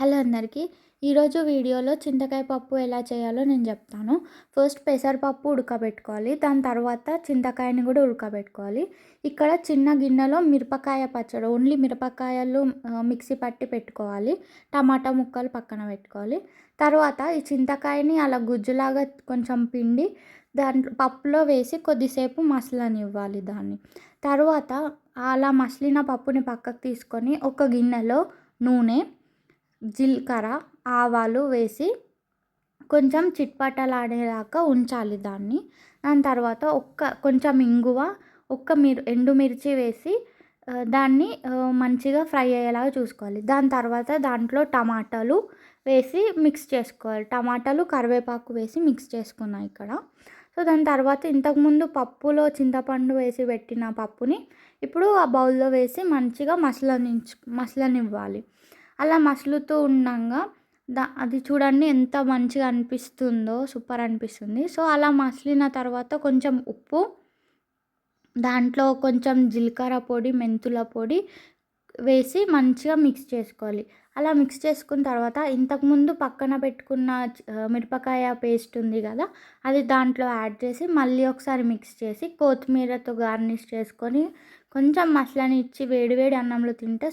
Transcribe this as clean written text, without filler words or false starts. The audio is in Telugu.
హలో అందరికీ. ఈరోజు వీడియోలో చింతకాయ పప్పు ఎలా చేయాలో నేను చెప్తాను. ఫస్ట్ పెసరపప్పు ఉడకబెట్టుకోవాలి. దాని తర్వాత చింతకాయని కూడా ఉడకబెట్టుకోవాలి. ఇక్కడ చిన్న గిన్నెలో మిరపకాయ పచ్చడి, ఓన్లీ మిరపకాయలు మిక్సీ పట్టి పెట్టుకోవాలి. టమాటా ముక్కలు పక్కన పెట్టుకోవాలి. తర్వాత ఈ చింతకాయని అలా గుజ్జులాగా కొంచెం పిండి దాంట్లో పప్పులో వేసి కొద్దిసేపు మసలనివ్వాలి దాన్ని. తర్వాత అలా మసిలిన పప్పుని పక్కకు తీసుకొని ఒక గిన్నెలో నూనె, జీలకర్ర, ఆవాలు వేసి కొంచెం చిట్పటలాడేదాకా ఉంచాలి దాన్ని. దాని తర్వాత కొంచెం ఇంగువ, ఎండుమిర్చి వేసి దాన్ని మంచిగా ఫ్రై అయ్యేలాగా చూసుకోవాలి. దాని తర్వాత దాంట్లో టమాటాలు వేసి మిక్స్ చేసుకోవాలి. టమాటాలు, కరివేపాకు వేసి మిక్స్ చేసుకున్నా ఇక్కడ. సో దాని తర్వాత ఇంతకుముందు పప్పులో చింతపండు వేసి పెట్టిన పప్పుని ఇప్పుడు ఆ బౌల్లో వేసి మంచిగా మసలనివ్వాలి. అలా మసులుతూ ఉండంగా అది చూడండి ఎంత మంచిగా అనిపిస్తుందో, సూపర్ అనిపిస్తుంది. సో అలా మసిలిన తర్వాత కొంచెం ఉప్పు, దాంట్లో కొంచెం జీలకర్ర పొడి, మెంతుల పొడి వేసి మంచిగా మిక్స్ చేసుకోవాలి. అలా మిక్స్ చేసుకున్న తర్వాత ఇంతకుముందు పక్కన పెట్టుకున్న మిరపకాయ పేస్ట్ ఉంది కదా, అది దాంట్లో యాడ్ చేసి మళ్ళీ ఒకసారి మిక్స్ చేసి కొత్తిమీరతో గార్నిష్ చేసుకొని కొంచెం మసలనిచ్చి వేడివేడి అన్నంలో తింటే